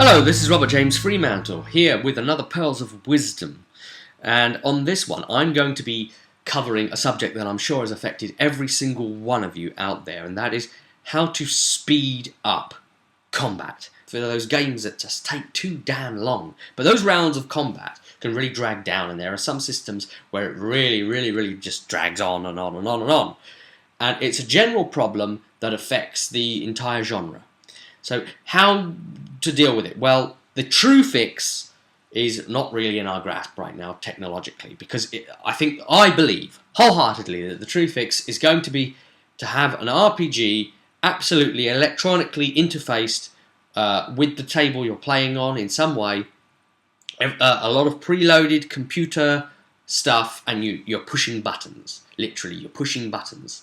Hello, this is Robert James Fremantle here with another Pearls of Wisdom, and on this one I'm going to be covering a subject that I'm sure has affected every single one of you out there, and that is how to speed up combat. For those games that just take too damn long, but those rounds of combat can really drag down, and there are some systems where it really just drags on and on and on and on, and it's a general problem that affects the entire genre. So how to deal with it? Well, the true fix is not really in our grasp right now technologically, because I believe wholeheartedly that the true fix is going to be to have an RPG absolutely electronically interfaced with the table you're playing on in some way. A lot of preloaded computer stuff, and you're pushing buttons. Literally, you're pushing buttons.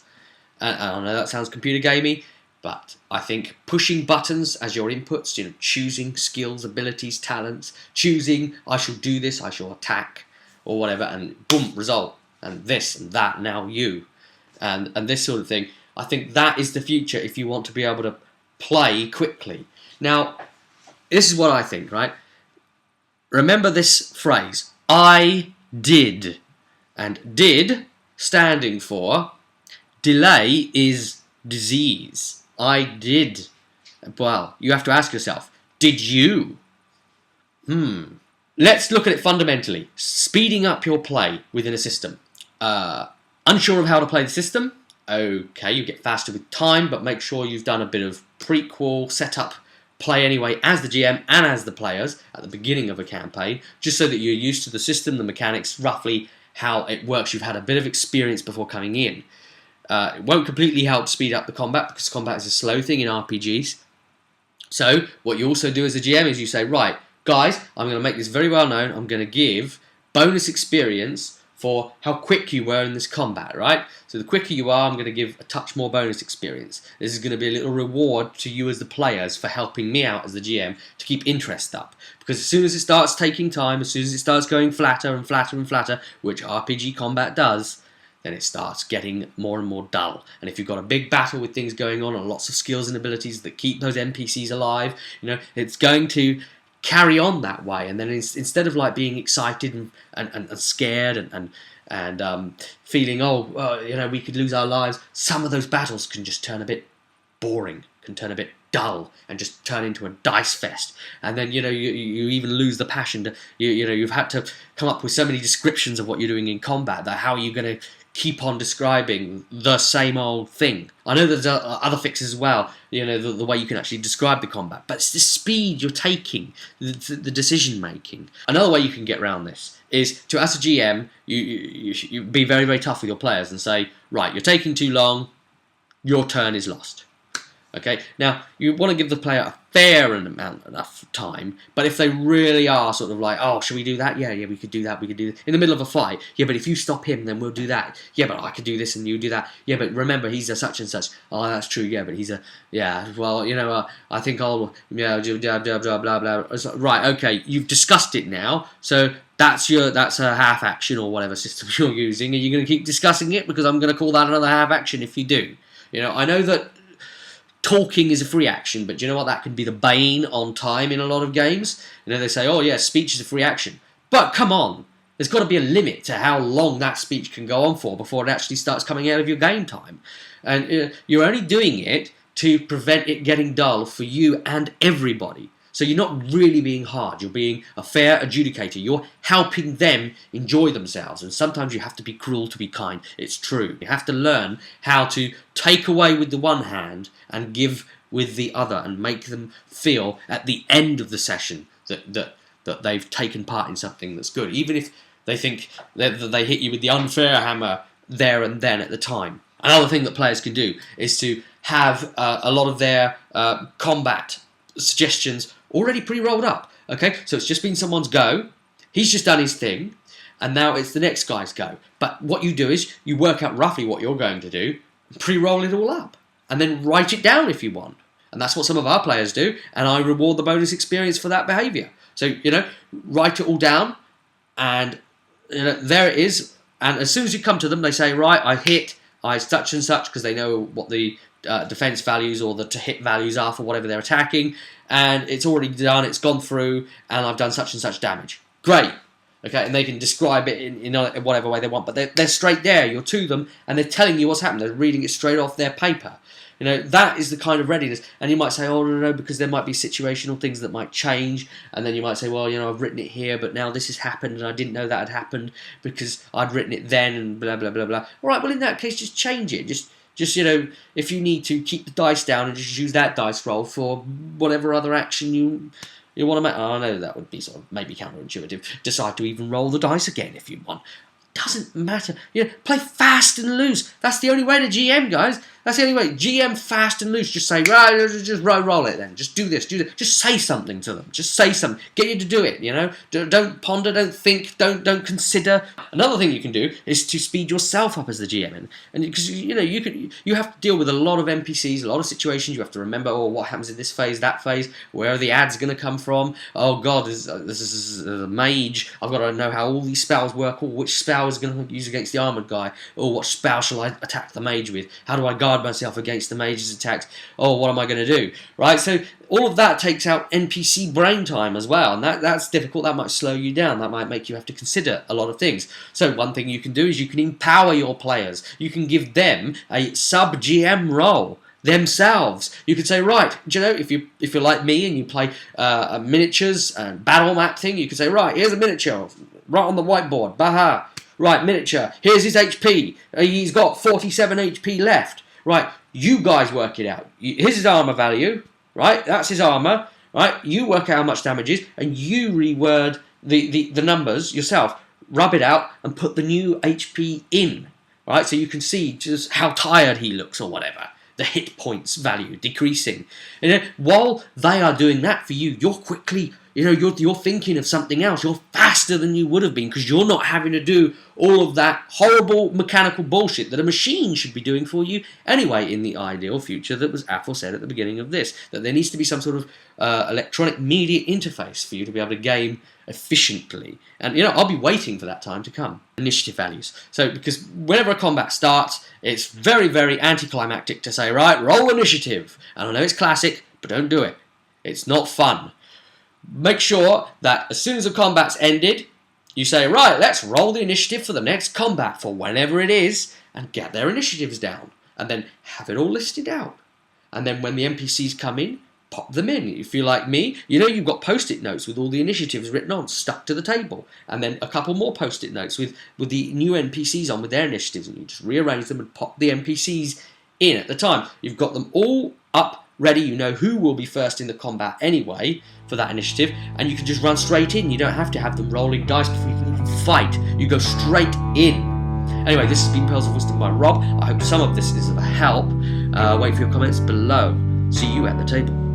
I know that sounds computer gamey, but I think pushing buttons as your inputs, choosing skills, abilities, talents, choosing I shall do this, I shall attack, or whatever, and boom, result, and this and that, now you, and this sort of thing. I think that is the future if you want to be able to play quickly. Now, this is what I think, right? Remember this phrase, I did, and did standing for delay is disease. I did. Well, you have to ask yourself, did you? Let's look at it fundamentally. Speeding up your play within a system. Unsure of how to play the system? Okay, you get faster with time, but make sure you've done a bit of prequel, setup, play anyway as the GM and as the players at the beginning of a campaign, just so that you're used to the system, the mechanics, roughly how it works. You've had a bit of experience before coming in. It won't completely help speed up the combat, because combat is a slow thing in RPGs. So what you also do as a GM is you say, right, guys, I'm going to make this very well known. I'm going to give bonus experience for how quick you were in this combat, right? So the quicker you are, I'm going to give a touch more bonus experience. This is going to be a little reward to you as the players for helping me out as the GM to keep interest up. Because as soon as it starts taking time, as soon as it starts going flatter and flatter and flatter, which RPG combat does, then it starts getting more and more dull. And if you've got a big battle with things going on and lots of skills and abilities that keep those NPCs alive, it's going to carry on that way. And then instead of like being excited and scared and feeling, we could lose our lives, some of those battles can just turn a bit boring, can turn a bit dull, and just turn into a dice fest. And then you even lose the passion. You've had to come up with so many descriptions of what you're doing in combat that how are you going to keep on describing the same old thing? I know there's other fixes as well, the way you can actually describe the combat, but it's the speed you're taking, the decision making. Another way you can get around this is to, as a GM, you be very, very tough with your players and say, right, you're taking too long, your turn is lost. Okay, now you want to give the player a fair amount enough time, but if they really are sort of like, oh, should we do that? Yeah, we could do that, we could do that. In the middle of a fight, yeah, but if you stop him, then we'll do that. Yeah, but I could do this and you do that. Yeah, but remember, he's a such and such. Oh, that's true, yeah, but he's a, yeah, well, I think I'll, blah, blah, blah, blah. Right, okay, you've discussed it now, so that's a half action or whatever system you're using, and you're going to keep discussing it because I'm going to call that another half action if you do. I know that talking is a free action, but do you know what? That can be the bane on time in a lot of games. They say, oh yeah, speech is a free action. But come on, there's got to be a limit to how long that speech can go on for before it actually starts coming out of your game time. And you're only doing it to prevent it getting dull for you and everybody. So you're not really being hard, you're being a fair adjudicator, you're helping them enjoy themselves, and sometimes you have to be cruel to be kind, it's true. You have to learn how to take away with the one hand and give with the other, and make them feel at the end of the session that they've taken part in something that's good, even if they think that they hit you with the unfair hammer there and then at the time. Another thing that players can do is to have a lot of their combat suggestions already pre-rolled up. Okay, so it's just been someone's go, he's just done his thing, and now it's the next guy's go. But what you do is you work out roughly what you're going to do, pre-roll it all up, and then write it down if you want. And that's what some of our players do, and I reward the bonus experience for that behaviour. So, write it all down, and there it is. And as soon as you come to them, they say, right, I hit, I such and such, because they know what the defense values or the to hit values are for whatever they're attacking, and it's already done, it's gone through, and I've done such and such damage. Great. Okay, and they can describe it in whatever way they want, but they're straight there, you're to them, and they're telling you what's happened, they're reading it straight off their paper. You know, that is the kind of readiness. And you might say, oh, no, because there might be situational things that might change, and then you might say, well, you know, I've written it here, but now this has happened, and I didn't know that had happened because I'd written it then, and blah, blah, blah, blah. All right, well, in that case, just change it. Just you know, if you need to, keep the dice down and just use that dice roll for whatever other action you want to make. Oh, I know that would be sort of maybe counterintuitive. Decide to even roll the dice again if you want. Doesn't matter. You know, play fast and loose. That's the only way to GM, guys. That's the only way. GM fast and loose. Just say, right, just roll it then. Just do this, do that. Just say something to them. Just say something. Get you to do it, you know. Don't ponder, don't think, don't consider. Another thing you can do is to speed yourself up as the GM. And because, you know, you have to deal with a lot of NPCs, a lot of situations. You have to remember, oh, what happens in this phase, that phase. Where are the ads going to come from? Oh, God, this is a mage. I've got to know how all these spells work, or which spell is going to use against the armoured guy, or what spell shall I attack the mage with? How do I guard myself against the mage's attacks? Oh, what am I going to do? Right, so all of that takes out NPC brain time as well, and that's difficult. That might slow you down. That might make you have to consider a lot of things. So one thing you can do is you can empower your players. You can give them a sub-GM role themselves. You could say, right, do you know, if you're like me and you play miniatures and battle map thing, you could say, right, here's a miniature right on the whiteboard. Baha. Right, miniature. Here's his HP. He's got 47 HP left. Right, you guys work it out. Here's his armor value. Right, that's his armor. Right, you work out how much damage is, and you reword the numbers yourself. Rub it out and put the new HP in. Right, so you can see just how tired he looks or whatever. The hit points value decreasing. You know, while they are doing that for you, you're quickly, you know, you're thinking of something else. You're faster than you would have been because you're not having to do all of that horrible mechanical bullshit that a machine should be doing for you anyway in the ideal future that was aforesaid at the beginning of this. That there needs to be some sort of electronic media interface for you to be able to game efficiently. And, you know, I'll be waiting for that time to come. Initiative values. So, because whenever a combat starts, it's very, very anticlimactic to say, right, roll initiative. And I know it's classic, but don't do it. It's not fun. Make sure that as soon as the combat's ended, you say, right, let's roll the initiative for the next combat, for whenever it is, and get their initiatives down. And then have it all listed out. And then when the NPCs come in, pop them in. If you're like me, you know you've got post-it notes with all the initiatives written on, stuck to the table. And then a couple more post-it notes with the new NPCs on with their initiatives. And you just rearrange them and pop the NPCs in at the time. You've got them all up, ready. You know who will be first in the combat anyway for that initiative. And you can just run straight in. You don't have to have them rolling dice before you can even fight. You go straight in. Anyway, this has been Pearls of Wisdom by Rob. I hope some of this is of help. Wait for your comments below. See you at the table.